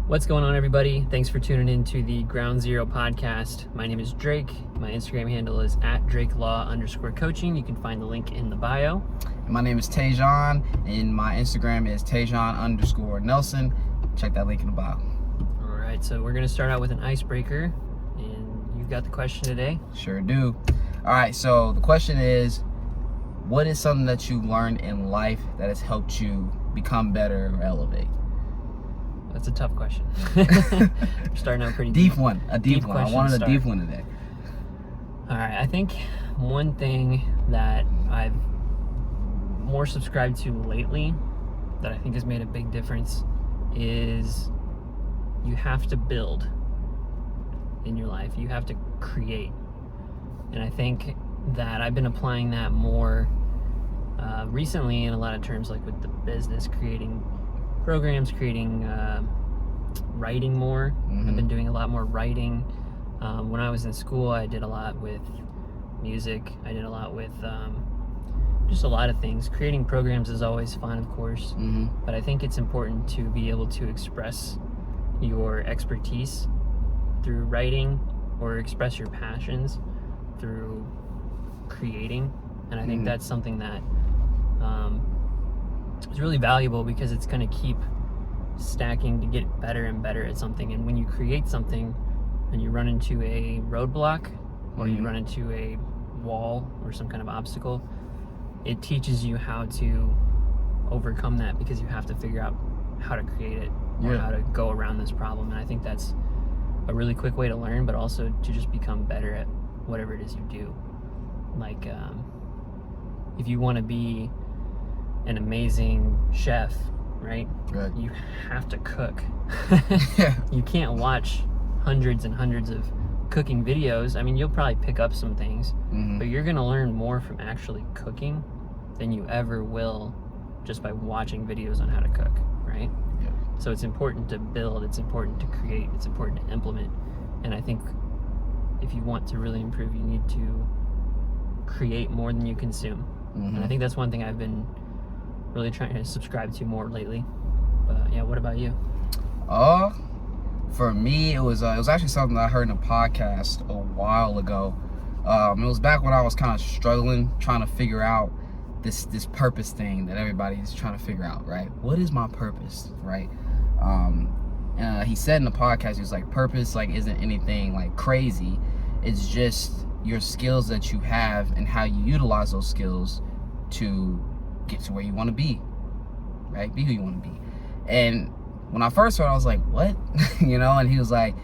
What's going on, everybody? Thanks for tuning in to the Ground Zero podcast. My name is Drake. My Instagram handle is @DrakeLaw_coaching. You can find the link in the bio. My name is Taijhan, and my Instagram is Taijhan_Nelson. Check that link in the bio. All right, so we're going to start out with an icebreaker, and you've got the question today. Sure do. All right, so the question is, what is something that you learned in life that has helped you become better or elevate? That's a tough question. We're starting out pretty deep. A deep one. I wanted a deep one today. All right, I think one thing that I've more subscribed to lately that I think has made a big difference is you have to build in your life. You have to create. And I think that I've been applying that more recently in a lot of terms, like with the business, creating programs, creating writing more. I've been doing a lot more writing. When I was in school, I did a lot with music. I did a lot with just a lot of things. Creating programs is always fun, of course, but I think it's important to be able to express your expertise through writing or express your passions through creating. And I think that's something that is really valuable because it's going to keep stacking to get better and better at something. And when you create something and you run into a roadblock or you run into a wall or some kind of obstacle, it teaches you how to overcome that because you have to figure out how to create it or how to go around this problem. And I think that's a really quick way to learn, but also to just become better at whatever it is you do. Like if you want to be an amazing chef, right? You have to cook. You can't watch hundreds and hundreds of cooking videos. I mean, you'll probably pick up some things, but you're gonna learn more from actually cooking than you ever will just by watching videos on how to cook, right? So it's important to build, it's important to create, it's important to implement. And I think if you want to really improve, you need to create more than you consume. And I think that's one thing I've been really trying to subscribe to more lately. But yeah, what about you? For me, it was actually something that I heard in a podcast a while ago. It was back when I was kind of struggling, trying to figure out this purpose thing that everybody's trying to figure out, right? What is my purpose, right? He said in the podcast, he was like, purpose isn't anything like crazy. It's just your skills that you have and how you utilize those skills to get to where you want to be, right? Be who you want to be. And when I first heard it, I was like, what? And he was like,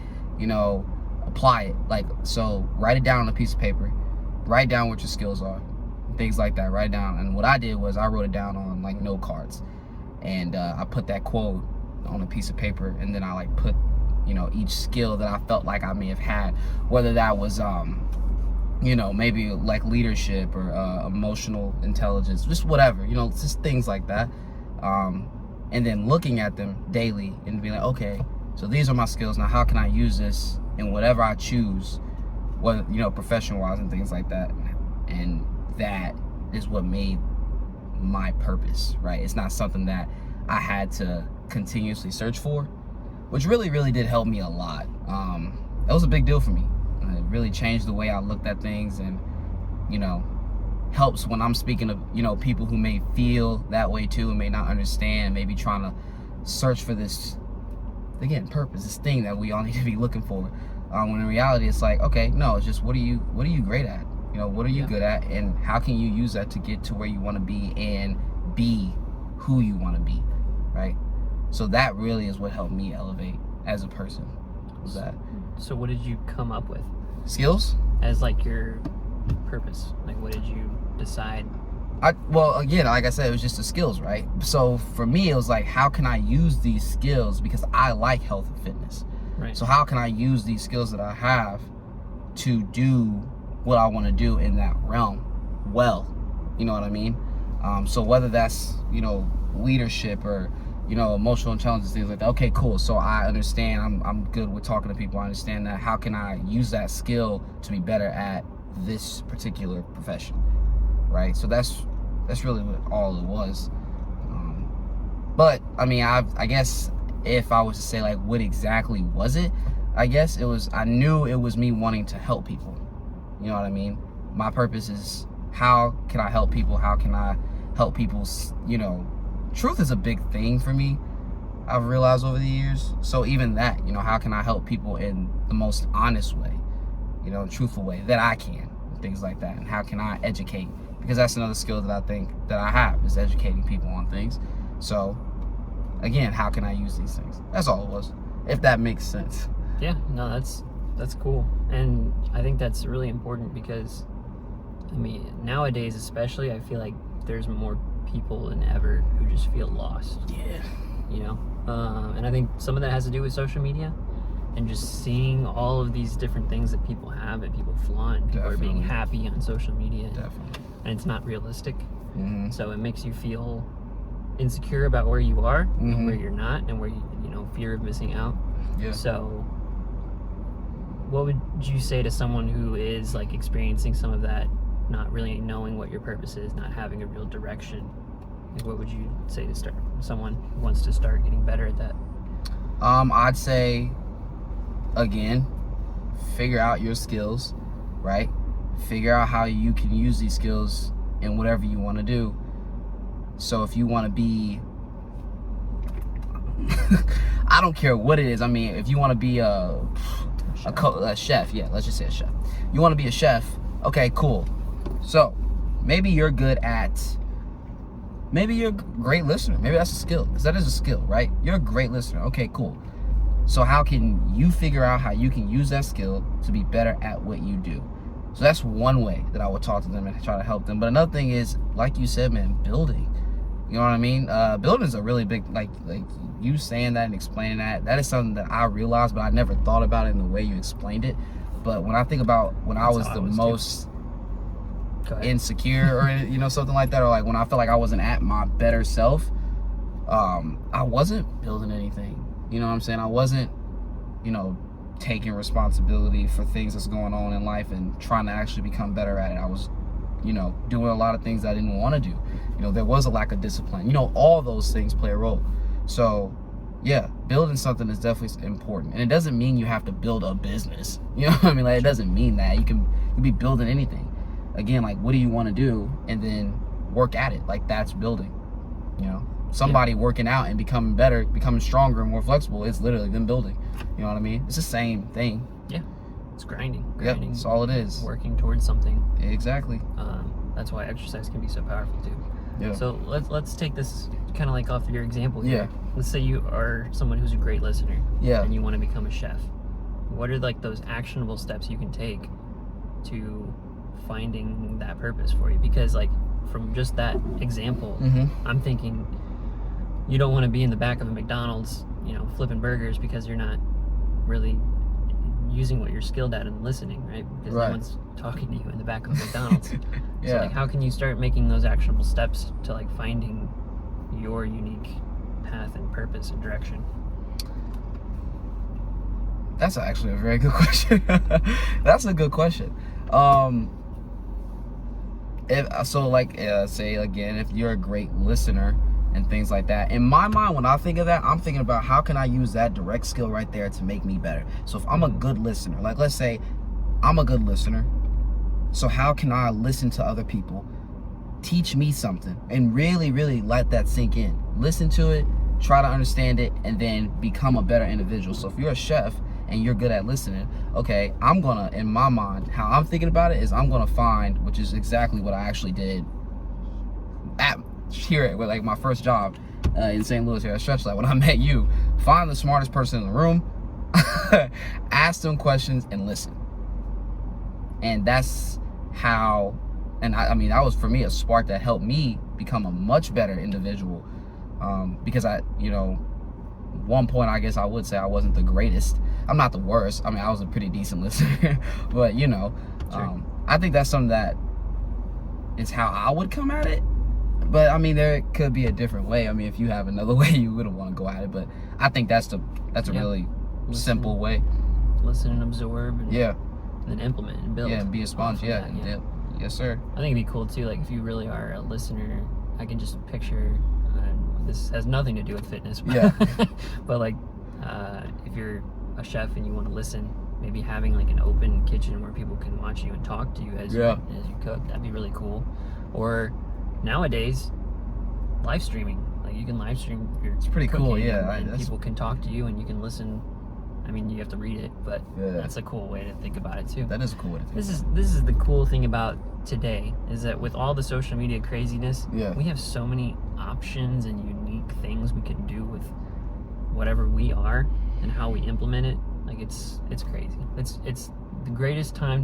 apply it. So write it down on a piece of paper, write down what your skills are, things like that, write it down. And what I did was I wrote it down on note cards, and I put that quote on a piece of paper, and then I put each skill that I felt like I may have had, whether that was maybe leadership or emotional intelligence, just whatever, just things like that. And then looking at them daily and being like, okay, so these are my skills. Now, how can I use this in whatever I choose, whether, profession-wise and things like that? And that is what made my purpose, right? It's not something that I had to continuously search for, which really, really did help me a lot. That was a big deal for me. It really changed the way I looked at things, and helps when I'm speaking to people who may feel that way too and may not understand, maybe trying to search for this, again, purpose, this thing that we all need to be looking for, when in reality it's like, okay, no, it's just what are you great at, what are you good at, and how can you use that to get to where you want to be and be who you want to be, right? So that really is what helped me elevate as a person. Was that? So what did you come up with? Skills? As your purpose? What did you decide? Well, again, like I said, it was just the skills, right? So for me, it was how can I use these skills, because I like health and fitness. Right. So how can I use these skills that I have to do what I want to do in that realm well? You know what I mean? So whether that's, leadership or, emotional intelligence, things like that. Okay, cool. So I understand. I'm good with talking to people. I understand that. How can I use that skill to be better at this particular profession, right? So that's really what all it was. But I mean, I guess if I was to say like what exactly was it, I guess it was, I knew it was me wanting to help people. You know what I mean? My purpose is, how can I help people? How can I help people? You know, truth is a big thing for me, I've realized over the years. So even that, you know, how can I help people in the most honest way, you know, truthful way that I can, things like that. And how can I educate? Because that's another skill that I think that I have, is educating people on things. So again, how can I use these things? That's all it was, if that makes sense. Yeah, no, that's cool. And I think that's really important because, I mean, nowadays especially, I feel like there's more people than ever who just feel lost. Yeah. You know? And I think some of that has to do with social media and just seeing all of these different things that people have and people flaunt. People are being happy on social media. Definitely. And it's not realistic. Mm-hmm. So it makes you feel insecure about where you are Mm-hmm. and where you're not, and where you know, fear of missing out. Yeah. So what would you say to someone who is like experiencing some of that, not really knowing what your purpose is, not having a real direction? Like, what would you say to start someone who wants to start getting better at that? I'd say, again, figure out your skills, right? Figure out how you can use these skills in whatever you want to do. So if you want to be I don't care what it is. I mean, if you want to be a chef, yeah, let's just say a chef. You want to be a chef, okay, cool. So maybe you're good at, maybe you're a great listener. Maybe that's a skill, because that is a skill, right? You're a great listener. Okay, cool. So how can you figure out how you can use that skill to be better at what you do? So that's one way that I would talk to them and try to help them. But another thing is, like you said, man, building. You know what I mean? Building is a really big, like you saying that and explaining that is something that I realized, but I never thought about it in the way you explained it. But when I think about when I was the most insecure or, you know, something like that, or like when I felt like I wasn't at my better self, I wasn't building anything. You know what I'm saying? I wasn't, you know, taking responsibility for things that's going on in life and trying to actually become better at it. I was, you know, doing a lot of things I didn't want to do. You know, there was a lack of discipline. You know, all those things play a role. So, yeah, building something is definitely important. And it doesn't mean you have to build a business. You know what I mean? Like, it doesn't mean that. You can be building anything. Again, like, what do you want to do? And then work at it. Like, that's building. You know? Somebody working out and becoming better, becoming stronger and more flexible, it's literally them building. You know what I mean? It's the same thing. Yeah. It's grinding. Yep, that's all it is. Working towards something. Exactly. That's why exercise can be so powerful too. Yeah. So let's take this kind of like off your example here. Yeah. Let's say you are someone who's a great listener. Yeah. And you want to become a chef. What are like those actionable steps you can take to finding that purpose for you? Because like from just that example, I'm thinking you don't want to be in the back of a McDonald's, you know, flipping burgers because you're not really using what you're skilled at and listening, right? Because no one's talking to you in the back of McDonald's. Yeah. So like, how can you start making those actionable steps to like finding your unique path and purpose and direction? That's actually a very good question. That's a good question. Say again, if you're a great listener and things like that, in my mind, when I think of that, I'm thinking about how can I use that direct skill right there to make me better. So if I'm a good listener, like let's say I'm a good listener, so how can I listen to other people, teach me something, and really, really let that sink in? Listen to it, try to understand it, and then become a better individual. So if you're a chef and you're good at listening, okay, I'm gonna, in my mind, how I'm thinking about it is I'm gonna find, which is exactly what I actually did here with like my first job in St. Louis here at Stretchlight. When I met you, find the smartest person in the room, ask them questions and listen. And that's how, and I mean, that was for me a spark that helped me become a much better individual. Because I, you know, one point I guess I would say I wasn't the greatest. I'm not the worst. I mean, I was a pretty decent listener, but you know, I think that's something that is how I would come at it. But I mean, there could be a different way. I mean, if you have another way, you wouldn't want to go at it. But I think that's a really simple way. Listen and absorb. And, and then implement and build. Yeah, and be a sponge. Yeah. Yes, sir. I think it'd be cool too. Like if you really are a listener, I can just picture this has nothing to do with fitness. Yeah. But like, if you're a chef and you want to listen, maybe having like an open kitchen where people can watch you and talk to you as you cook, that'd be really cool. Or nowadays, live streaming. Like you can live stream your It's pretty cool, yeah. and people can talk to you and you can listen. I mean, you have to read it, but Yeah. that's a cool way to think about it too. That is a cool way to think. This is the cool thing about today, is that with all the social media craziness, we have so many options and unique things we can do with whatever we are and how we implement it. Like it's crazy. It's the greatest time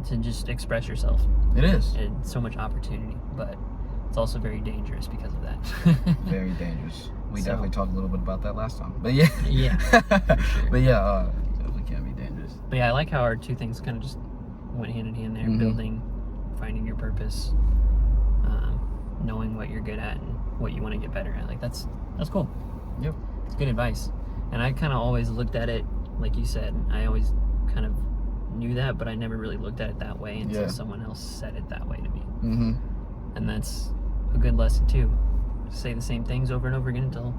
to just express yourself. It is. And so much opportunity, but it's also very dangerous because of that. Very dangerous. We definitely talked a little bit about that last time, but yeah. Yeah. Sure. But yeah, definitely can be dangerous. But yeah, I like how our two things kind of just went hand in hand there. Building, finding your purpose, knowing what you're good at and what you want to get better at. Like that's cool. Yep. It's good advice. And I kind of always looked at it, like you said, I always kind of knew that, but I never really looked at it that way until someone else said it that way to me. And that's a good lesson too. Say the same things over and over again until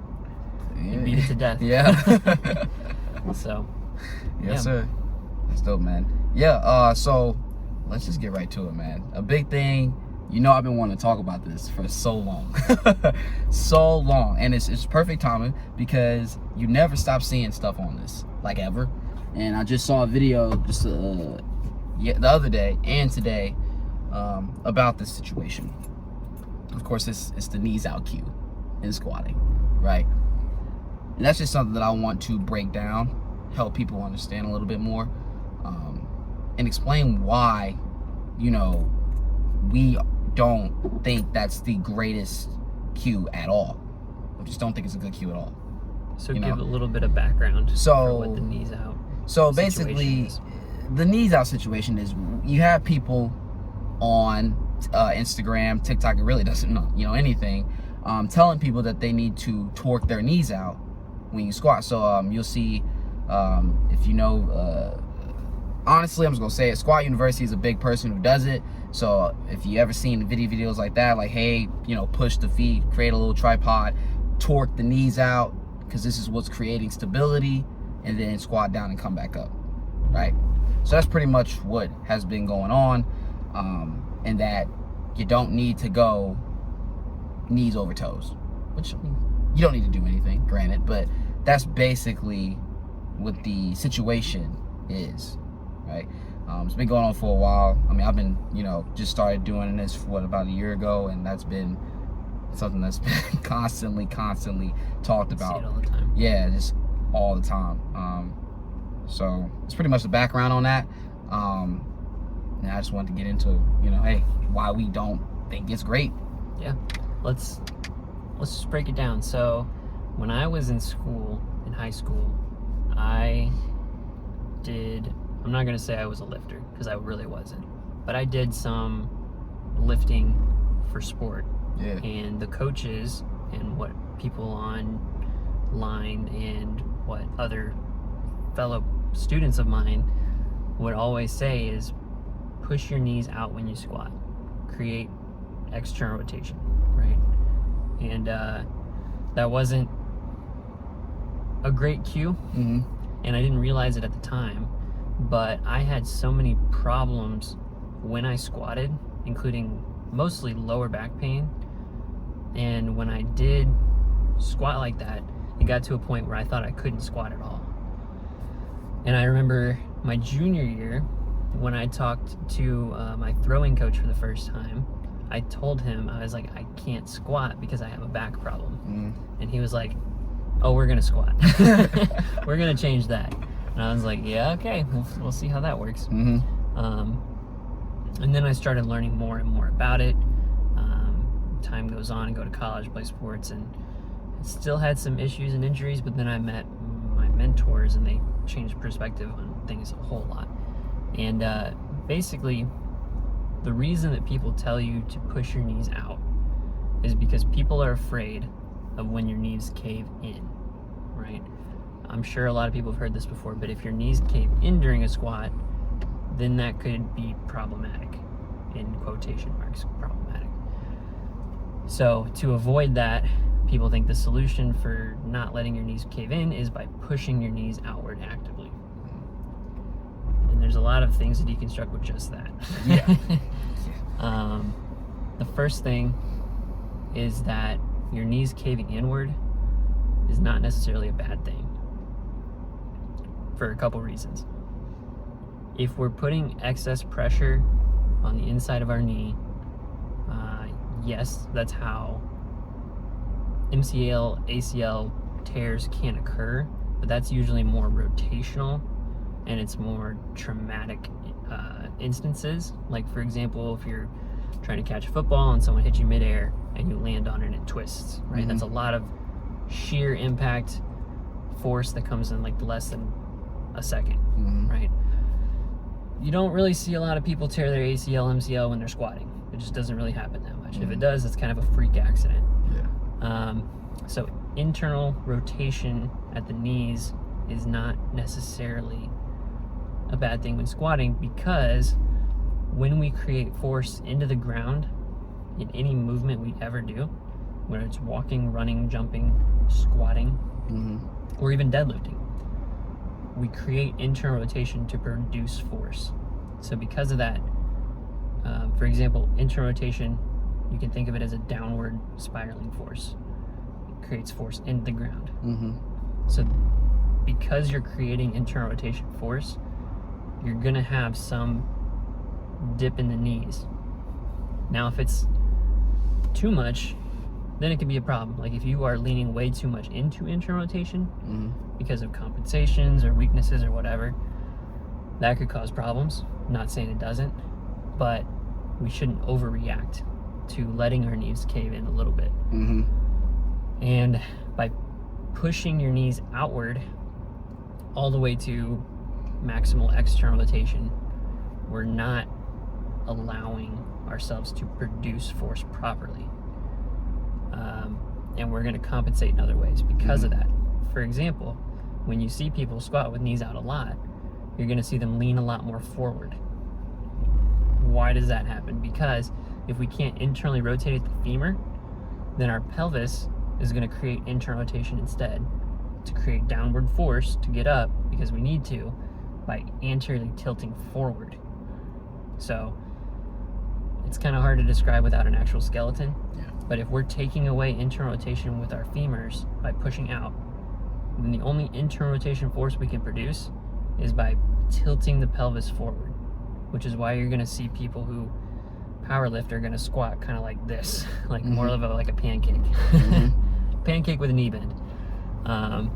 you beat it to death. Yeah. So. Yes, sir. That's dope, man. Yeah. So let's just get right to it, man. A big thing. You know, I've been wanting to talk about this for so long. So long. And it's perfect timing because you never stop seeing stuff on this, like ever. And I just saw a video just the other day and today about this situation. Of course, it's the knees out cue in squatting, right? And that's just something that I want to break down, help people understand a little bit more, and explain why, you know, we don't think that's the greatest cue at all. I just don't think it's a good cue at all. So give a little bit of background for what the knees out. So basically, the knees out situation is you have people on Instagram, TikTok, it really doesn't know anything, telling people that they need to torque their knees out when you squat. So you'll see, if you know, honestly, I'm just gonna say it, Squat University is a big person who does it. So if you ever seen videos like that, like, hey, you know, push the feet, create a little tripod, torque the knees out, because this is what's creating stability, and then squat down and come back up, right? So that's pretty much what has been going on, and that you don't need to go knees over toes, which, I mean, you don't need to do anything, granted, but that's basically what the situation is, right? It's been going on for a while. I mean, I've been, you know, just started doing this, about a year ago, and that's been something that's been constantly talked about. See it all the time. Yeah, just all the time. So it's pretty much the background on that. And I just wanted to get into, you know, hey, why we don't think it's great. Yeah, let's just break it down. So when I was in high school, I'm not gonna say I was a lifter, because I really wasn't, but I did some lifting for sport. Yeah. And the coaches and what people online and what other fellow students of mine would always say is push your knees out when you squat, create external rotation, right? And that wasn't a great cue, and I didn't realize it at the time, but I had so many problems when I squatted, including mostly lower back pain. And when I did squat like that, it got to a point where I thought I couldn't squat at all. And I remember my junior year, when I talked to my throwing coach for the first time, I told him, I was like, I can't squat because I have a back problem. And he was like, oh, we're gonna squat. We're gonna change that. And I was like, yeah, okay, we'll see how that works. And then I started learning more and more about it. Time goes on, and go to college, play sports, and still had some issues and injuries, but then I met my mentors and they changed perspective on things a whole lot. And basically, the reason that people tell you to push your knees out is because people are afraid of when your knees cave in, right? I'm sure a lot of people have heard this before, but if your knees cave in during a squat, then that could be problematic, in quotation marks, problematic. So to avoid that, people think the solution for not letting your knees cave in is by pushing your knees outward actively. And there's a lot of things to deconstruct with just that. Yeah. The first thing is that your knees caving inward is not necessarily a bad thing for a couple reasons. If we're putting excess pressure on the inside of our knee, yes, that's how MCL, ACL tears can occur, but that's usually more rotational and it's more traumatic instances. Like, for example, if you're trying to catch a football and someone hits you midair and you land on it and it twists, right? Mm-hmm. That's a lot of sheer impact force that comes in like less than a second, Mm-hmm. right? You don't really see a lot of people tear their ACL, MCL when they're squatting. It just doesn't really happen that much. Mm-hmm. If it does, it's kind of a freak accident. Yeah. So internal rotation at the knees is not necessarily a bad thing when squatting, because when we create force into the ground in any movement we ever do, whether it's walking, running, jumping, squatting, Mm-hmm. or even deadlifting, we create internal rotation to produce force. So because of that, for example, internal rotation, you can think of it as a downward spiraling force. It creates force into the ground. Mm-hmm. So because you're creating internal rotation force, you're gonna have some dip in the knees. Now, if it's too much, then it can be a problem. Like if you are leaning way too much into internal rotation Mm-hmm. because of compensations or weaknesses or whatever, that could cause problems. I'm not saying it doesn't, but we shouldn't overreact to letting our knees cave in a little bit. Mm-hmm. And by pushing your knees outward all the way to maximal external rotation, we're not allowing ourselves to produce force properly. And we're going to compensate in other ways because of that. For example, when you see people squat with knees out a lot, you're going to see them lean a lot more forward. Why does that happen? Because if we can't internally rotate the femur, then our pelvis is going to create internal rotation instead to create downward force to get up, because we need to, by anteriorly tilting forward. So it's kind of hard to describe without an actual skeleton. Yeah. But if we're taking away internal rotation with our femurs by pushing out, then the only internal rotation force we can produce is by tilting the pelvis forward, which is why you're going to see people who powerlift are going to squat kind of like this, like Mm-hmm. more of like a pancake. Mm-hmm. Pancake with a knee bend. And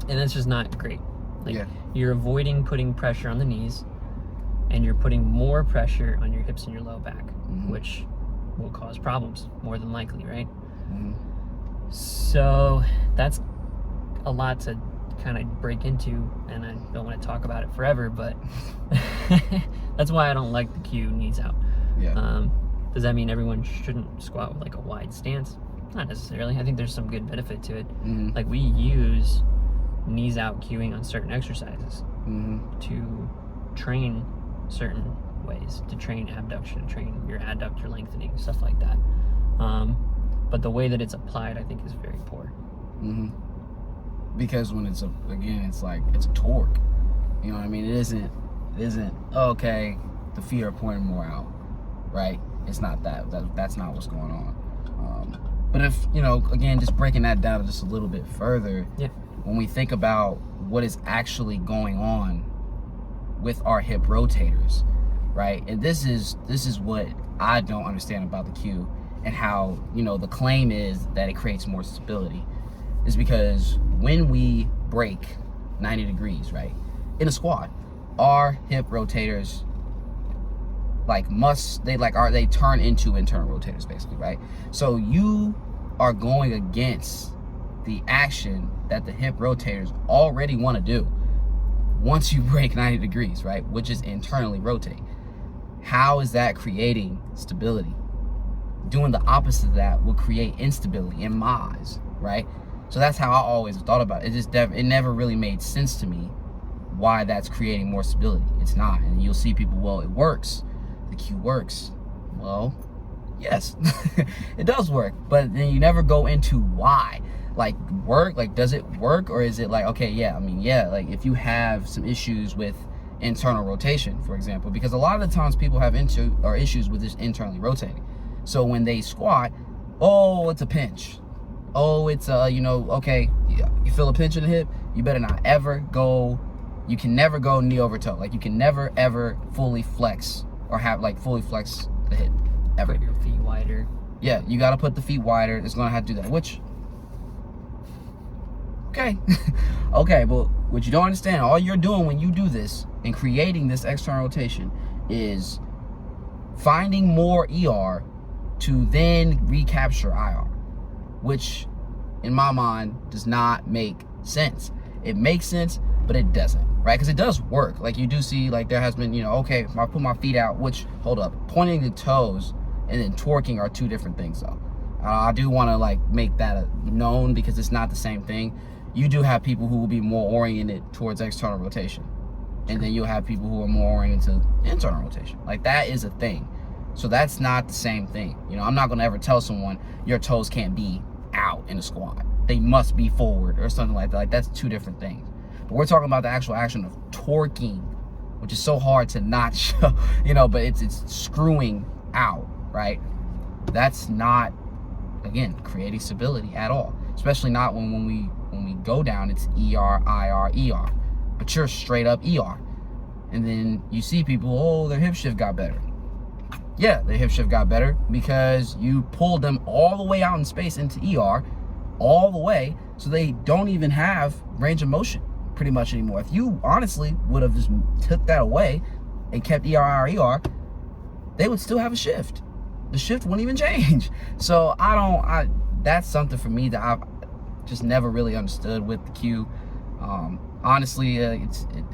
that's just not great. Like, Yeah. you're avoiding putting pressure on the knees, and you're putting more pressure on your hips and your low back, Mm-hmm. which will cause problems more than likely, right? Mm-hmm. So that's a lot to kind of break into, and I don't want to talk about it forever, but that's why I don't like the cue knees out. Yeah. Does that mean everyone shouldn't squat with like a wide stance? Not necessarily. I think there's some good benefit to it. Mm-hmm. Like, we use knees out cueing on certain exercises Mm-hmm. to train certain ways, to train abduction, train your adductor lengthening, stuff like that. But the way that it's applied, I think, is very poor. Mm-hmm. Because when it's it's like it's a torque. You know what I mean? It isn't okay, the feet are pointing more out, right? It's not that. That's not what's going on. But if, again, just breaking that down just a little bit further, Yeah. when we think about what is actually going on with our hip rotators, right? And this is what I don't understand about the cue, and how, the claim is that it creates more stability, is because when we break 90 degrees, right, in a squat, our hip rotators they turn into internal rotators, basically, right? So you are going against the action that the hip rotators already want to do once you break 90 degrees, right, which is internally rotate. How is that creating stability? Doing the opposite of that will create instability in my eyes, right? So that's how I always thought about it. It never really made sense to me why that's creating more stability. It's not. And you'll see people, well, it works. The cue works. Well, Yes, it does work, but then you never go into why. Like, work, like, does it work, or is it like, okay, yeah, I mean, yeah, like, if you have some issues with internal rotation, for example, because a lot of the times people have issues with just internally rotating. So when they squat, oh, it's a pinch. Oh, it's okay, you feel a pinch in the hip, you better not ever go, you can never go knee over toe. Like, you can never ever fully flex or have like fully flex the hip ever. Put your feet wider. Yeah, you got to put the feet wider. It's going to have to do that, which, okay. Okay, but what you don't understand, all you're doing when you do this and creating this external rotation is finding more ER to then recapture IR, which in my mind does not make sense. It makes sense, but it doesn't, right? Because it does work. Like, you do see, like, there has been, okay, if I put my feet out, which, hold up, pointing the toes and then torquing are two different things, though. I do want to, like, make that known, because it's not the same thing. You do have people who will be more oriented towards external rotation, and then you'll have people who are more oriented to internal rotation. Like, that is a thing. So that's not the same thing. I'm not going to ever tell someone your toes can't be out in a squat. They must be forward or something like that. Like, that's two different things. But we're talking about the actual action of torquing, which is so hard to not show, but it's screwing out, right? That's not, again, creating stability at all. Especially not when we go down, it's ER, IR, ER. But you're straight up ER. And then you see people, oh, their hip shift got better. Yeah, their hip shift got better because you pulled them all the way out in space into ER, all the way, so they don't even have range of motion pretty much anymore. If you honestly would have just took that away and kept ER, IR, they would still have a shift. The shift wouldn't even change. So that's something for me that I've just never really understood with the Q. Honestly,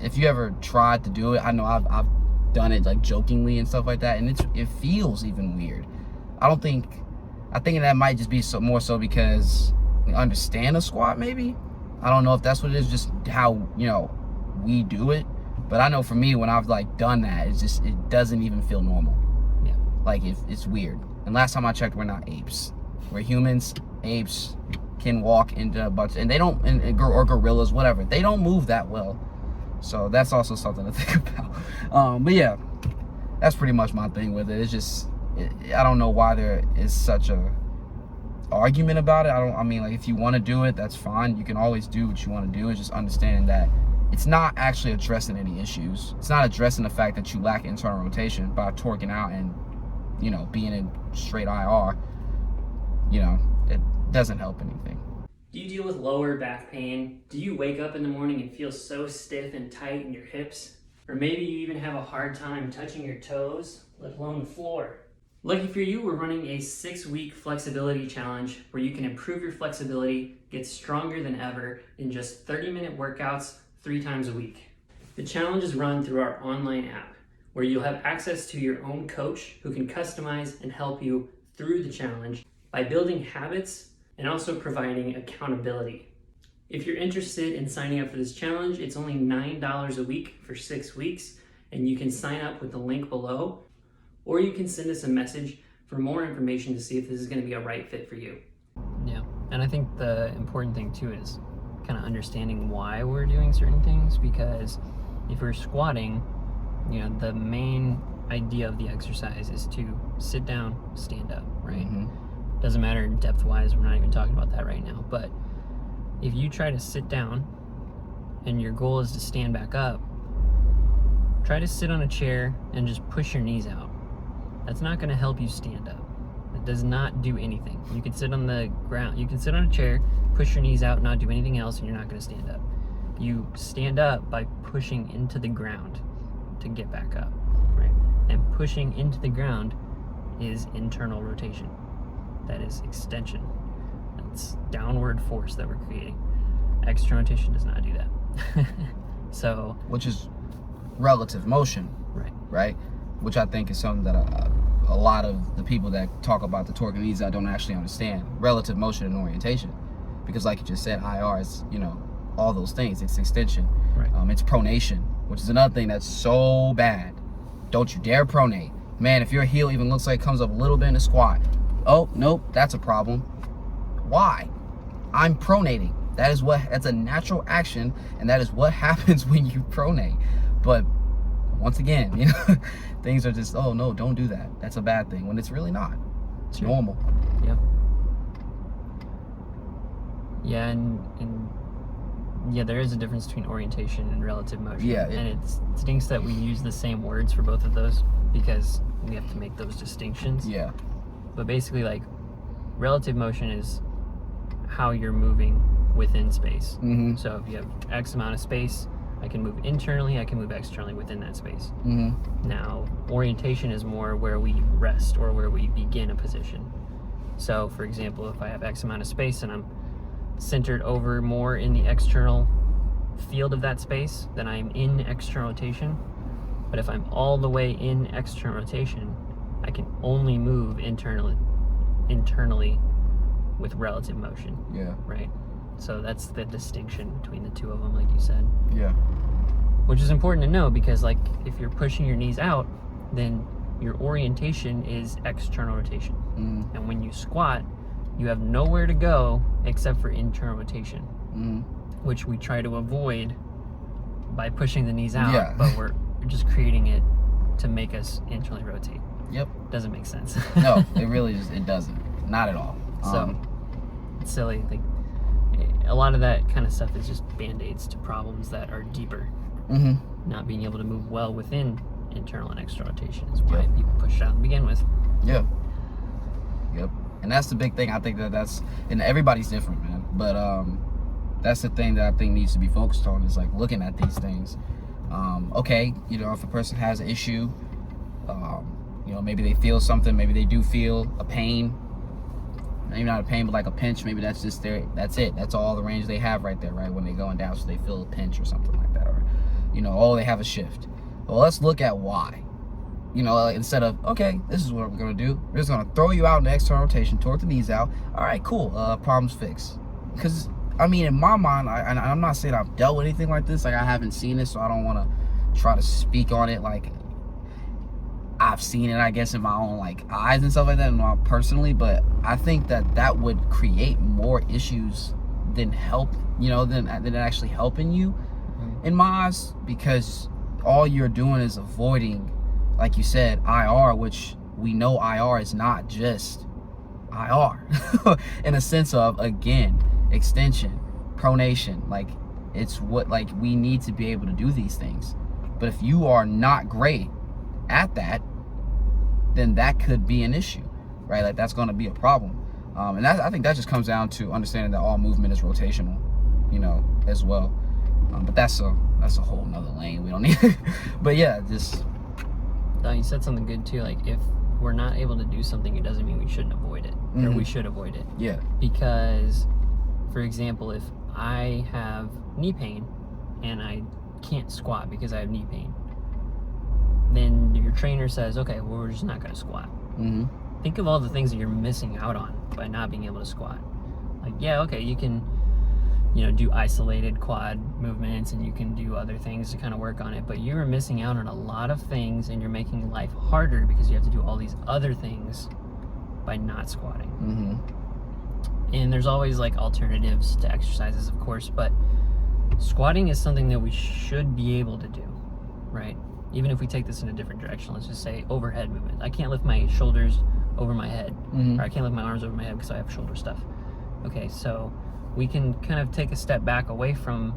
if you ever tried to do it, I know I've done it like jokingly and stuff like that, and it feels even weird. I think that might just be more so because we understand a squat, maybe. I don't know if that's what it is, just how we do it. But I know for me, when I've like done that, it doesn't even feel normal. Yeah. Like, it's weird. And last time I checked, we're not apes. We're humans. Apes can walk into a bunch, and they don't, or gorillas, whatever. They don't move that well. So that's also something to think about. But yeah, that's pretty much my thing with it. It's just, I don't know why there is such a argument about it. I mean, like, if you want to do it, that's fine. You can always do what you want to do. It's just understanding that it's not actually addressing any issues. It's not addressing the fact that you lack internal rotation by torquing out and, being in straight IR. It doesn't help anything. Do you deal with lower back pain? Do you wake up in the morning and feel so stiff and tight in your hips? Or maybe you even have a hard time touching your toes, let alone the floor. Lucky for you, we're running a 6-week flexibility challenge where you can improve your flexibility, get stronger than ever in just 30-minute workouts 3 times a week. The challenge is run through our online app, where you'll have access to your own coach who can customize and help you through the challenge by building habits and also providing accountability. If you're interested in signing up for this challenge, it's only $9 a week for 6 weeks, and you can sign up with the link below, or you can send us a message for more information to see if this is going to be a right fit for you. Yeah, and I think the important thing too is kind of understanding why we're doing certain things, because if we're squatting, the main idea of the exercise is to sit down, stand up, right? Mm-hmm. Doesn't matter depth-wise, we're not even talking about that right now, but if you try to sit down and your goal is to stand back up, try to sit on a chair and just push your knees out. That's not going to help you stand up. It does not do anything. You can sit on the ground, you can sit on a chair, push your knees out, not do anything else, and you're not going to stand up. You stand up by pushing into the ground to get back up, right? And pushing into the ground is internal rotation. That is extension. That's downward force that we're creating. External rotation does not do that. So, which is relative motion, right? Which I think is something that a lot of the people that talk about the torque and knees I don't actually understand. Relative motion and orientation, because like you just said, IR is all those things. It's extension. Right. It's pronation, which is another thing that's so bad. Don't you dare pronate. Man, if your heel even looks like it comes up a little bit in a squat, oh, nope, that's a problem. Why? I'm pronating. That's a natural action, and that is what happens when you pronate. But once again, you know, things are just, oh no, don't do that. That's a bad thing, when it's really not. It's normal. Yeah. Yeah, and yeah, there is a difference between orientation and relative motion. Yeah. And it stinks that we use the same words for both of those because we have to make those distinctions. Yeah. But basically, like, relative motion is how you're moving within space. Mm-hmm. So if you have X amount of space, I can move internally, I can move externally within that space. Mm-hmm. Now, orientation is more where we rest or where we begin a position. So, for example, if I have X amount of space and I'm centered over more in the external field of that space, then I'm in external rotation. But if I'm all the way in external rotation, I can only move internally with relative motion. Yeah. Right? So that's the distinction between the two of them, like you said. Yeah. Which is important to know because, like, if you're pushing your knees out, then your orientation is external rotation. Mm-hmm. And when you squat, you have nowhere to go except for internal rotation, Mm-hmm. which we try to avoid by pushing the knees out, Yeah. but we're just creating it to make us internally rotate. Yep. Doesn't make sense. No, it really just, it doesn't. Not at all. So it's silly. Like, a lot of that kind of stuff is just band-aids to problems that are deeper. Mm-hmm. Not being able to move well within internal and external rotation is why Yep. people push it out to begin with. Yeah. Yep. And that's the big thing. I think that's, and everybody's different, man. But that's the thing that I think needs to be focused on, is like looking at these things. Okay, you know, if a person has an issue, you know, maybe they feel something, maybe they do feel a pain, maybe not a pain, but like a pinch, maybe that's just that's it. That's all the range they have right there, right? When they're going down, so they feel a pinch or something like that. Or, you know, oh, they have a shift. Well, let's look at why. You know, instead of, okay, this is what we're going to do. We're just going to throw you out in the external rotation, torque the knees out. All right, cool. Problem's fixed. Because, I mean, in my mind, and I'm not saying I've dealt with anything like this. Like, I haven't seen it, so I don't want to try to speak on it. Like, I've seen it, I guess, in my own, like, eyes and stuff like that, and personally. But I think that would create more issues than help, you know, than actually helping you, in my eyes. Because all you're doing is avoiding, like you said, IR, which we know IR is not just IR in a sense of, again, extension, pronation. Like, it's what, like, we need to be able to do these things. But if you are not great at that, then that could be an issue, right? Like, that's going to be a problem. And I think that just comes down to understanding that all movement is rotational, you know, as well. But that's a whole nother lane. We don't need but yeah, just... No, you said something good too. Like, if we're not able to do something, it doesn't mean we shouldn't avoid it, or we should avoid it. Yeah. Because, for example, if I have knee pain and I can't squat because I have knee pain, then your trainer says, okay, well, we're just not going to squat. Mm-hmm. Think of all the things that you're missing out on by not being able to squat. Like, yeah, okay, you can, you know, do isolated quad movements and you can do other things to kind of work on it, but you're missing out on a lot of things and you're making life harder because you have to do all these other things by not squatting. Mm-hmm. And there's always, like, alternatives to exercises, of course, but squatting is something that we should be able to do, right? Even if we take this in a different direction, let's just say overhead movement. I can't lift my shoulders over my head, or I can't lift my arms over my head because I have shoulder stuff. Okay, so we can kind of take a step back away from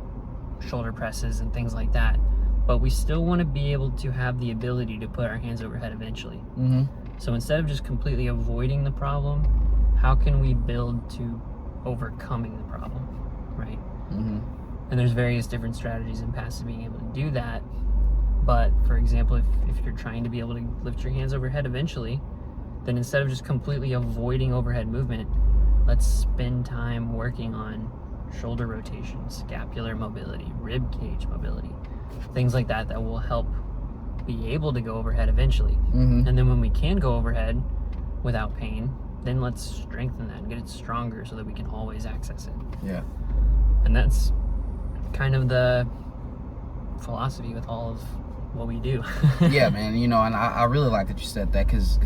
shoulder presses and things like that, but we still want to be able to have the ability to put our hands overhead eventually. Mm-hmm. So instead of just completely avoiding the problem, how can we build to overcoming the problem, right? Mm-hmm. And there's various different strategies and paths to being able to do that. But for example, if you're trying to be able to lift your hands overhead eventually, then instead of just completely avoiding overhead movement, let's spend time working on shoulder rotation, scapular mobility, rib cage mobility, things like that will help be able to go overhead eventually. Mm-hmm. And then when we can go overhead without pain, then let's strengthen that and get it stronger so that we can always access it. Yeah. And that's kind of the philosophy with all of what we do. Yeah, man. You know, and I really like that you said that because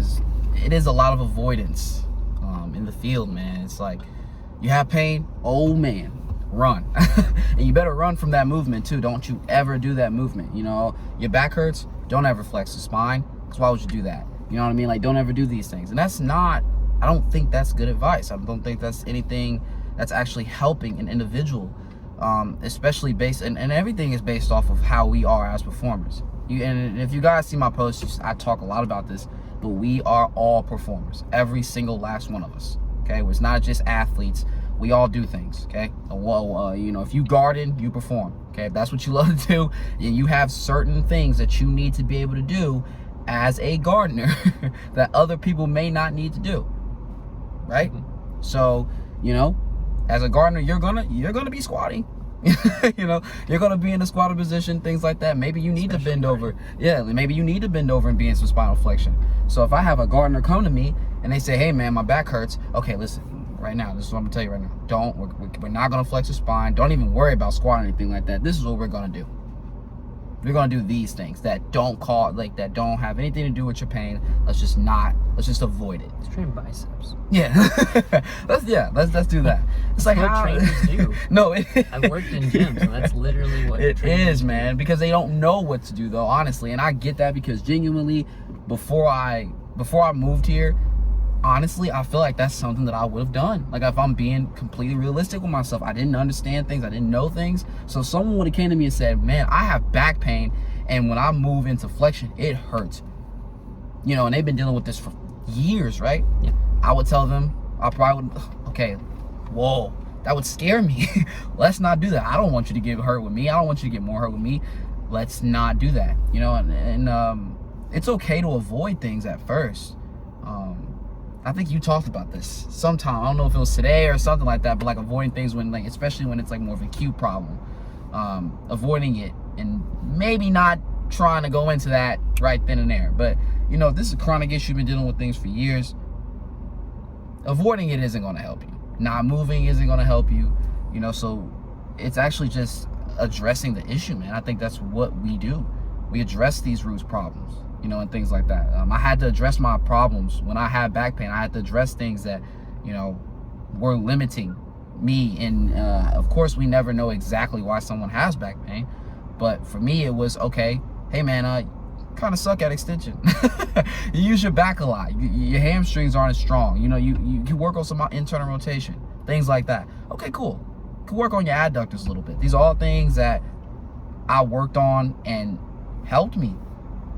it is a lot of avoidance in the field, man. It's like you have pain, oh man, run. And you better run from that movement too. Don't you ever do that movement. You know, your back hurts, don't ever flex the spine, because why would you do that? You know what I mean? Like, don't ever do these things. And that's not, I don't think that's good advice. I don't think that's anything that's actually helping an individual, especially based, and everything is based off of how we are as performers. And if you guys see my posts, I talk a lot about this, but we are all performers, every single last one of us. Okay, it's not just athletes. We all do things. Okay, well, you know, if you garden, you perform. Okay, if that's what you love to do, and you have certain things that you need to be able to do as a gardener that other people may not need to do. Right? So, you know, as a gardener, you're gonna be squatting. You know, you're gonna be in a squatted position, things like that. Maybe you need to bend over. Yeah, maybe you need to bend over and be in some spinal flexion. So if I have a gardener come to me and they say, hey man, my back hurts. Okay, listen, right now, this is what I'm gonna tell you right now. We're not gonna flex the spine. Don't even worry about squatting or anything like that. This is what we're gonna do. We're gonna do these things that don't that don't have anything to do with your pain. Let's just avoid it. Let's train biceps. Yeah. let's do that. It's like what how trainers do. No, I've worked in gyms, and that's literally what it is, do. man, because they don't know what to do though, honestly. And I get that, because genuinely, before I moved here, honestly, I feel like that's something that I would have done. Like, if I'm being completely realistic with myself, I didn't understand things, I didn't know things. So someone would have came to me and said, man, I have back pain, and when I move into flexion, it hurts. You know, and they've been dealing with this for years, right? Yeah. I would tell them, I probably would, okay, whoa, that would scare me. Let's not do that. I don't want you to get hurt with me. I don't want you to get more hurt with me. Let's not do that. You know, and it's okay to avoid things at first. I think you talked about this sometime. I don't know if it was today or something like that, but like avoiding things when, like, especially when it's like more of an acute problem, avoiding it and maybe not trying to go into that right then and there. But you know, this is a chronic issue. You've been dealing with things for years. Avoiding it isn't going to help you. Not moving isn't going to help you. You know, so it's actually just addressing the issue, man. I think that's what we do. We address these root problems, you know, and things like that. I had to address my problems when I had back pain. I had to address things that, you know, were limiting me. And of course, we never know exactly why someone has back pain. But for me, it was, okay, hey man, kind of suck at extension. You use your back a lot. Your hamstrings aren't as strong. You know, you can work on some internal rotation, things like that. Okay, cool. You can work on your adductors a little bit. These are all things that I worked on and helped me,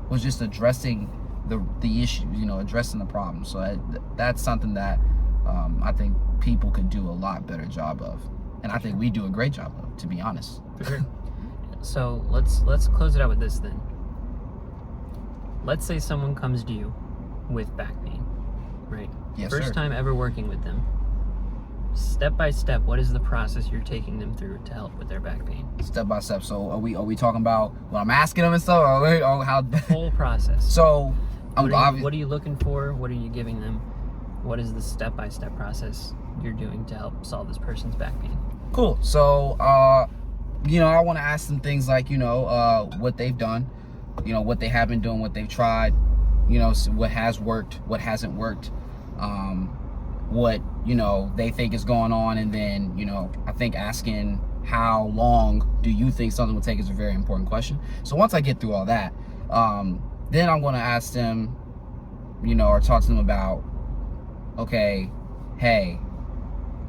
was just addressing the issue, you know, addressing the problem. So that's something that I think people could do a lot better job of, and I think we do a great job of, to be honest. For sure. So let's close it out with this then. Let's say someone comes to you with back pain, right? Yes, First sir. time ever working with them. Step by step, what is the process you're taking them through to help with their back pain? Step by step. So are we talking about what I'm asking them and stuff, or how? The whole process. So what are you looking for? What are you giving them? What is the step by step process you're doing to help solve this person's back pain? Cool. So you know, I want to ask them things like, you know, what they've done, you know, what they have been doing, what they've tried, you know, what has worked, what hasn't worked, what, you know, they think is going on. And then, you know, I think asking how long do you think something will take is a very important question. So once I get through all that, then I'm going to ask them, you know, or talk to them about, okay, hey,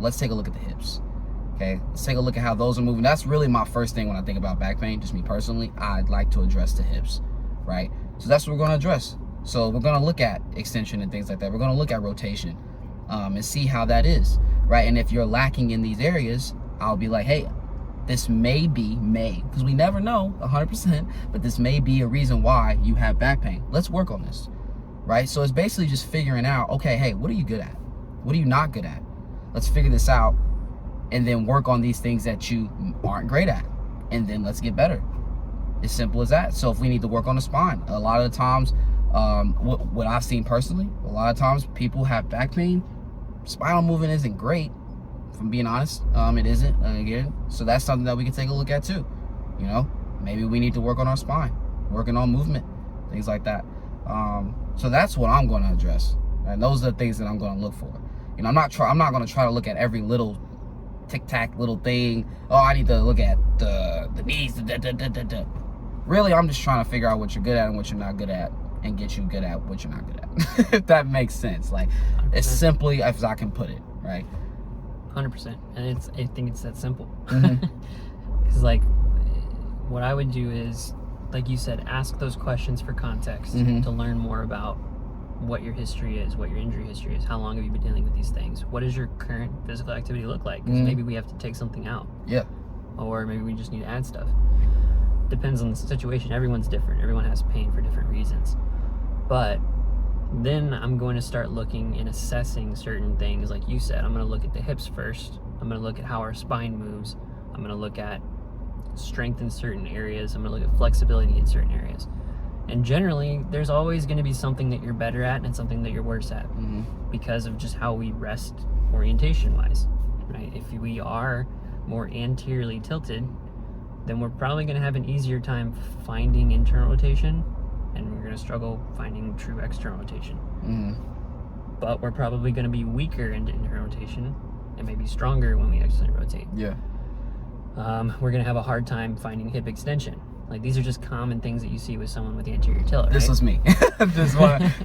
let's take a look at the hips. Okay, let's take a look at how those are moving. That's really my first thing when I think about back pain, just me personally. I'd like to address the hips, right? So that's what we're going to address. So we're going to look at extension and things like that. We're going to look at rotation and see how that is, right? And if you're lacking in these areas, I'll be like, hey, this may, because we never know 100%, but this may be a reason why you have back pain. Let's work on this, right? So it's basically just figuring out, okay, hey, what are you good at? What are you not good at? Let's figure this out. And then work on these things that you aren't great at. And then let's get better. As simple as that. So if we need to work on the spine, a lot of the times, what I've seen personally, a lot of times people have back pain. Spinal movement isn't great, if I'm being honest. It isn't, again. So that's something that we can take a look at too. You know, maybe we need to work on our spine. working on movement, things like that. So that's what I'm going to address, and those are the things that I'm going to look for. You know, I'm not going to try to look at every little tic-tac little thing. Oh, I need to look at the knees. Really, I'm just trying to figure out what you're good at and what you're not good at, and get you good at what you're not good at. If that makes sense. Like, 100%. As simply as I can put it, right? 100%. And I think it's that simple. Mm-hmm. Because like, what I would do is, like you said, ask those questions for context to learn more about what your history is, what your injury history is, how long have you been dealing with these things, what does your current physical activity look like, because maybe we have to take something out, or maybe we just need to add stuff. Depends on the situation. Everyone's different. Everyone has pain for different reasons. But then I'm going to start looking and assessing certain things. Like you said, I'm going to look at the hips first. I'm going to look at how our spine moves. I'm going to look at strength in certain areas. I'm going to look at flexibility in certain areas. And generally, there's always going to be something that you're better at and something that you're worse at, because of just how we rest orientation-wise, right? If we are more anteriorly tilted, then we're probably going to have an easier time finding internal rotation, and we're going to struggle finding true external rotation. But we're probably going to be weaker in internal rotation and maybe stronger when we externally rotate. We're going to have a hard time finding hip extension. Like, these are just common things that you see with someone with the anterior tilt, right? This was me.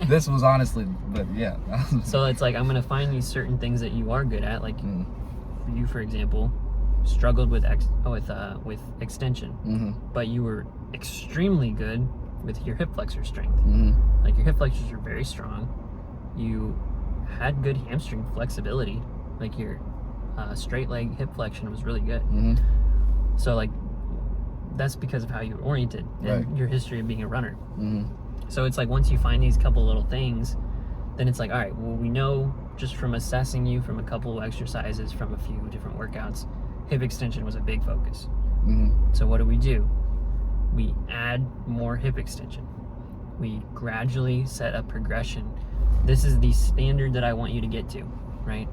This was honestly, but yeah. So it's like, I'm going to find these certain things that you are good at. Like, you, for example, struggled with extension, but you were extremely good with your hip flexor strength. Like, your hip flexors are very strong. You had good hamstring flexibility. Like, your straight leg hip flexion was really good. So like, that's because of how you were oriented and your history of being a runner. So it's like, once you find these couple little things, then it's like, all right, well, we know just from assessing you from a couple of exercises from a few different workouts, hip extension was a big focus. So what do? We add more hip extension. We gradually set a progression. This is the standard that I want you to get to, right?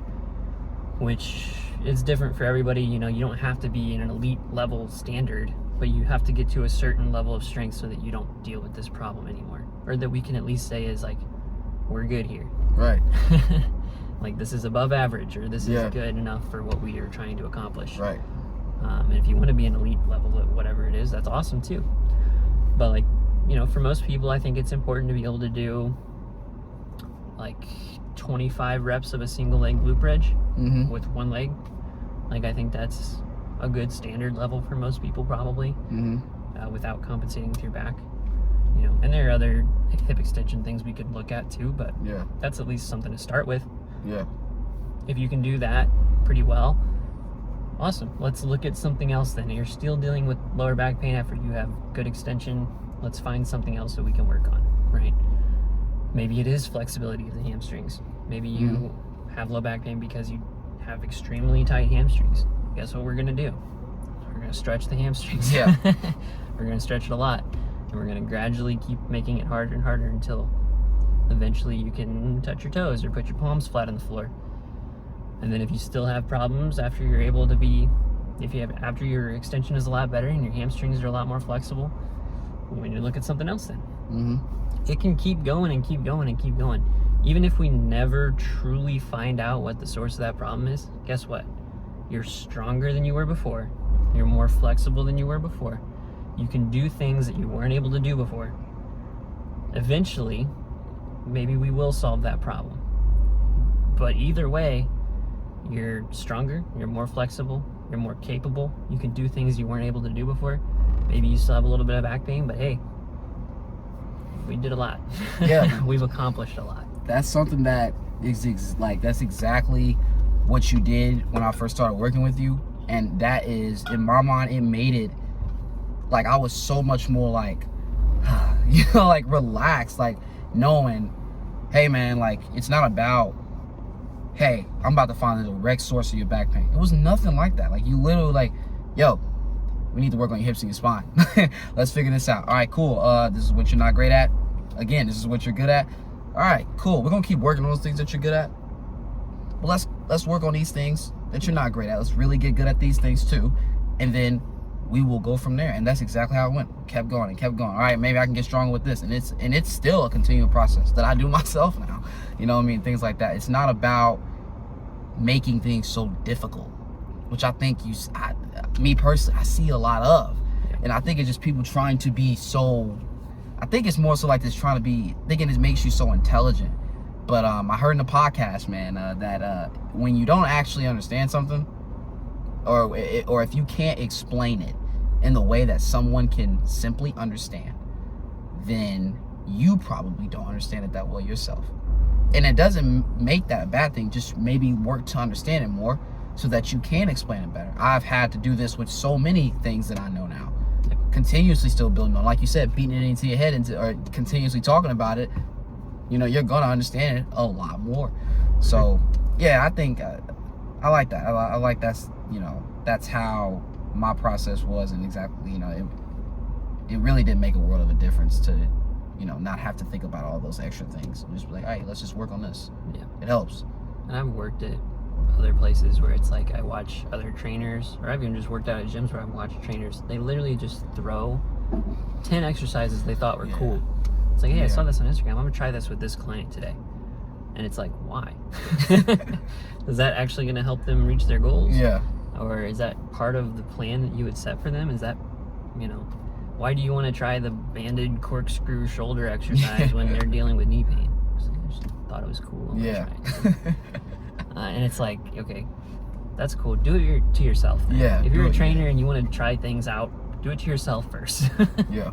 Which is different for everybody. You know, you don't have to be in an elite level standard, but you have to get to a certain level of strength so that you don't deal with this problem anymore, or that we can at least say is like, we're good here. Right. Like, this is above average, or this is good enough for what we are trying to accomplish. Right. And if you want to be an elite level at whatever it is, that's awesome too. But like, you know, for most people, I think it's important to be able to do like 25 reps of a single leg glute bridge with one leg. Like, I think that's a good standard level for most people, probably, without compensating with your back. You know, and there are other hip extension things we could look at too, but that's at least something to start with. If you can do that pretty well, awesome. Let's look at something else then. You're still dealing with lower back pain after you have good extension. Let's find something else that we can work on, right? Maybe it is flexibility of the hamstrings. Maybe you have low back pain because you have extremely tight hamstrings. Guess what we're gonna do? We're gonna stretch the hamstrings. We're gonna stretch it a lot, and we're gonna gradually keep making it harder and harder until eventually you can touch your toes or put your palms flat on the floor. And then if you still have problems after you're able to be, after your extension is a lot better and your hamstrings are a lot more flexible, we need to look at something else then. It can keep going and keep going and keep going. Even if we never truly find out what the source of that problem is, guess what? You're stronger than you were before. You're more flexible than you were before. You can do things that you weren't able to do before. Eventually, maybe we will solve that problem. But either way, you're stronger, you're more flexible, you're more capable. You can do things you weren't able to do before. Maybe you still have a little bit of back pain, but hey, we did a lot. We've accomplished a lot. That's something that is that's exactly what you did when I first started working with you. And that is, in my mind, it made it like I was so much more like, you know, like relaxed, like knowing, hey man, like it's not about, hey, I'm about to find the direct source of your back pain. It was nothing like that. Like, you literally like, yo, we need to work on your hips and your spine. Let's figure this out. All right, cool. This is what you're not great at. Again, this is what you're good at. All right, cool. We're gonna keep working on those things that you're good at. But let's work on these things that you're not great at. Let's really get good at these things too. And then we will go from there. And that's exactly how it went. Kept going and kept going. All right, maybe I can get stronger with this. And it's still a continual process that I do myself now. You know what I mean? Things like that. It's not about making things so difficult, which I think me personally, I see a lot of. And I think it's just people trying to be so, I think it's more so like this trying to be, thinking it makes you so intelligent. But I heard in the podcast, man, that when you don't actually understand something, or if you can't explain it in the way that someone can simply understand, then you probably don't understand it that well yourself. And it doesn't make that a bad thing, just maybe work to understand it more so that you can explain it better. I've had to do this with so many things that I know now. Continuously still building on, like you said, beating it into your head or continuously talking about it, you know, you're gonna understand it a lot more. So yeah, I think I like that. I like that's, you know, that's how my process was. And exactly, you know, it really did make a world of a difference to, you know, not have to think about all those extra things. Just be like, hey, let's just work on this. Yeah, it helps. And I've worked at other places where it's like I watch other trainers, or I've even just worked out at gyms where I've watched trainers. They literally just throw 10 exercises they thought were cool. It's like, hey, I saw this on Instagram. I'm gonna try this with this client today. And it's like, why? Is that actually gonna help them reach their goals? Yeah. Or is that part of the plan that you would set for them? Is that, you know, why do you want to try the banded corkscrew shoulder exercise when they're dealing with knee pain? So I just thought it was cool. Yeah. And it's like, okay, that's cool. Do it to yourself. Then. Yeah. If you're a trainer and you want to try things out, do it to yourself first. Yeah.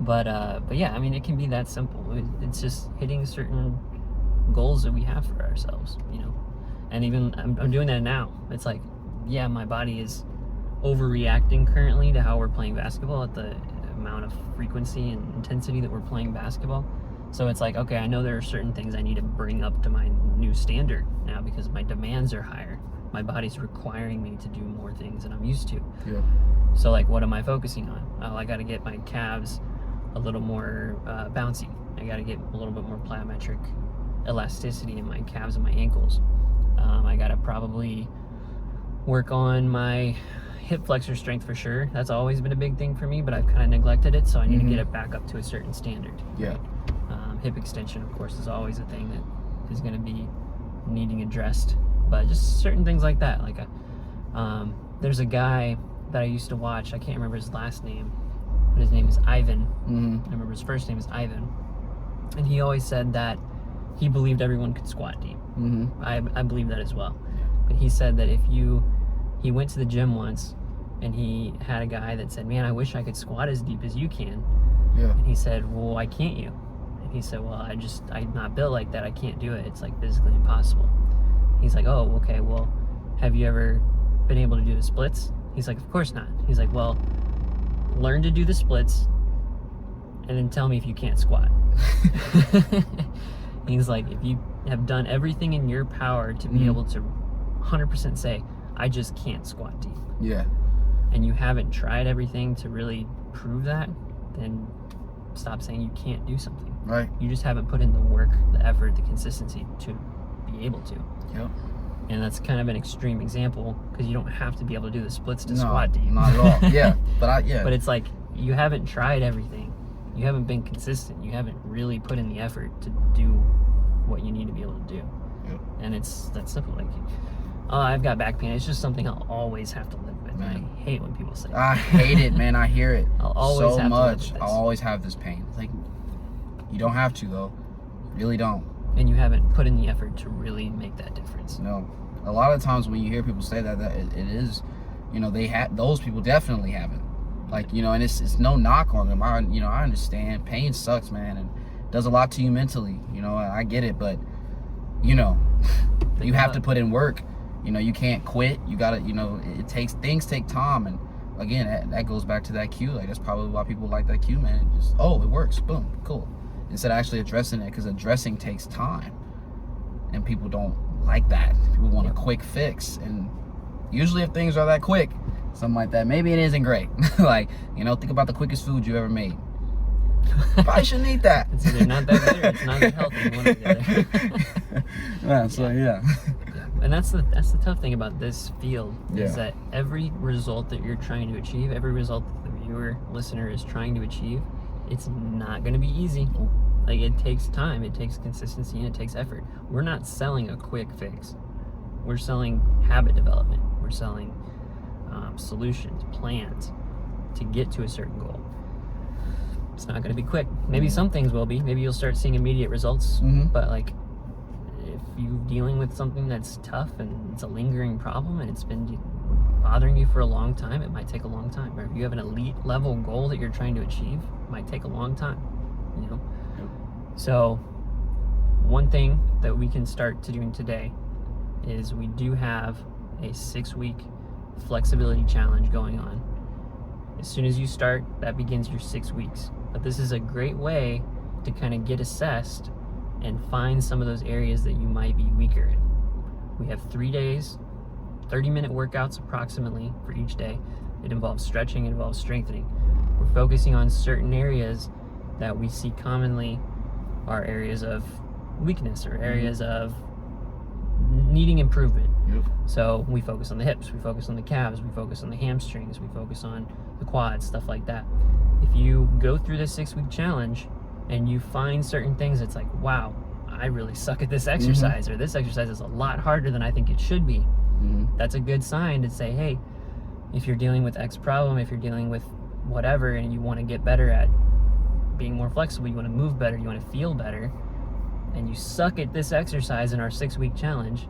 But yeah, I mean, it can be that simple. It's just hitting certain goals that we have for ourselves, you know. And even I'm doing that now. It's like, yeah, my body is overreacting currently to how we're playing basketball at the amount of frequency and intensity that we're playing basketball. So it's like, okay, I know there are certain things I need to bring up to my new standard now because my demands are higher. My body's requiring me to do more things than I'm used to. Yeah. So like, what am I focusing on? Well, I got to get my calves a little more bouncy. I got to get a little bit more plyometric elasticity in my calves and my ankles. I got to probably work on my hip flexor strength for sure. That's always been a big thing for me, but I've kind of neglected it, so I need to get it back up to a certain standard. Yeah. Hip extension, of course, is always a thing that is going to be needing addressed, but just certain things like that. Like there's a guy that I used to watch. I can't remember his last name, but his name is Ivan. I remember his first name is Ivan, and he always said that he believed everyone could squat deep. I believe that as well. But he said that he went to the gym once and he had a guy that said, man, I wish I could squat as deep as you can. Yeah. And he said, well, why can't you? And he said, well, I'm not built like that. I can't do it. It's like physically impossible. He's like, oh, okay, well, have you ever been able to do the splits? He's like, of course not. He's like, well, learn to do the splits and then tell me if you can't squat. He's like, if you have done everything in your power to be able to 100% say, I just can't squat deep. Yeah. And you haven't tried everything to really prove that, then stop saying you can't do something. Right. You just haven't put in the work, the effort, the consistency to be able to. Yep. And that's kind of an extreme example because you don't have to be able to do the splits to squat deep. Not at all. Yeah. But it's like you haven't tried everything. You haven't been consistent. You haven't really put in the effort to do what you need to be able to do. Yep. And it's that simple. Like, oh, I've got back pain. It's just something I'll always have to live with. Man. I hate when people say that. I hate it, man. I hear it I'll always so have much. To live with this. I'll always have this pain. Like, you don't have to though. Really don't. And you haven't put in the effort to really make that difference. No. A lot of times when you hear people say that it is, you know, those people definitely haven't. Like, you know, and it's no knock on them. I understand. Pain sucks, man, and does a lot to you mentally. You know, I get it, but you know, you have to put in work. You know, you can't quit. You gotta, you know, things take time, and again, that goes back to that cue. Like, that's probably why people like that cue, man. Just, oh, it works, boom, cool. Instead of actually addressing it, because addressing takes time, and people don't like that. People want a quick fix, and usually if things are that quick, something like that, maybe it isn't great. Like, you know, think about the quickest food you ever made. Probably shouldn't eat that. It's either not that good or it's not that healthy. One or the other. Yeah, so yeah. And that's the tough thing about this field is Yeah. that every result that you're trying to achieve, every result that the viewer, listener is trying to achieve, it's not going to be easy. Like, it takes time, it takes consistency, and it takes effort. We're not selling a quick fix. We're selling habit development. We're selling solutions, plans to get to a certain goal. It's not going to be quick. Maybe some things will be. Maybe you'll start seeing immediate results. But like, if you're dealing with something that's tough and it's a lingering problem and it's been bothering you for a long time, it might take a long time. Or if you have an elite level goal that you're trying to achieve, it might take a long time. You know. So, one thing that we can start to doing today is we do have a 6-week flexibility challenge going on. As soon as you start, that begins your 6 weeks. But this is a great way to kind of get assessed and find some of those areas that you might be weaker in. We have 3 days, 30-minute workouts approximately for each day. It involves stretching, it involves strengthening. We're focusing on certain areas that we see commonly are areas of weakness or areas of needing improvement. So we focus on the hips, we focus on the calves, we focus on the hamstrings, we focus on the quads, stuff like that. If you go through this 6-week challenge and you find certain things, it's like, wow, I really suck at this exercise, or this exercise is a lot harder than I think it should be. That's a good sign to say, hey, if you're dealing with X problem, if you're dealing with whatever, and you want to get better at being more flexible, you want to move better, you want to feel better, and you suck at this exercise in our 6-week challenge,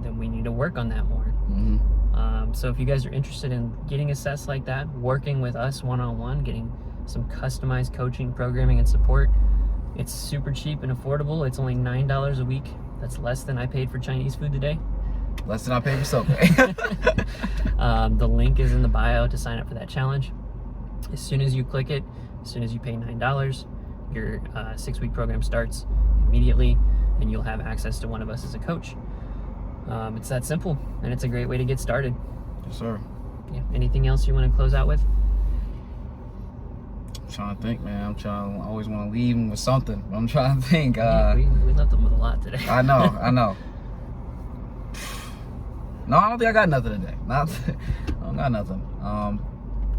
then we need to work on that more. So if you guys are interested in getting assessed like that, working with us one-on-one, getting some customized coaching, programming, and support, it's super cheap and affordable. It's only $9 a week. That's less than I paid for Chinese food today. Less than I paid for Subway. The link is in the bio to sign up for that challenge. As soon as you click it, as soon as you pay $9, your 6-week program starts immediately, and you'll have access to one of us as a coach. It's that simple, and it's a great way to get started. Yes, sir. Yeah. Anything else you want to close out with? I'm trying to think, man. I always want to leave them with something. I'm trying to think. We left them with a lot today. I know. No, I don't think I got nothing today. I don't got nothing.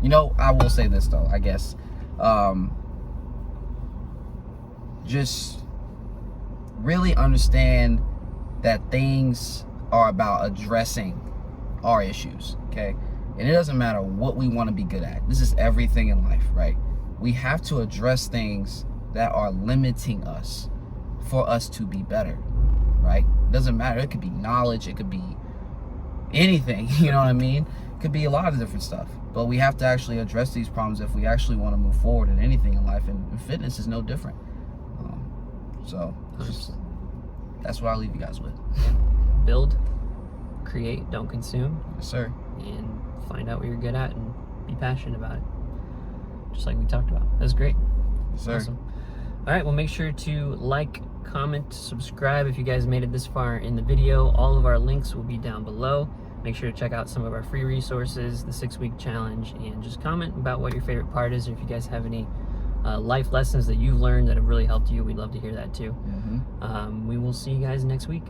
You know, I will say this though, I guess. Just really understand that things are about addressing our issues, okay? And it doesn't matter what we want to be good at. This is everything in life, right? We have to address things that are limiting us for us to be better, right? It doesn't matter. It could be knowledge. It could be anything, you know what I mean? It could be a lot of different stuff. But we have to actually address these problems if we actually want to move forward in anything in life. And fitness is no different. So that's what I'll leave you guys with. Build, create, don't consume. Yes, sir. And find out what you're good at and be passionate about it. Just like we talked about. That's great. Yes, sir. Awesome. All right, well, make sure to like, comment, subscribe if you guys made it this far in the video. All of our links will be down below. Make sure to check out some of our free resources, the 6-week challenge, and just comment about what your favorite part is, or if you guys have any life lessons that you've learned that have really helped you. We'd love to hear that too. We will see you guys next week.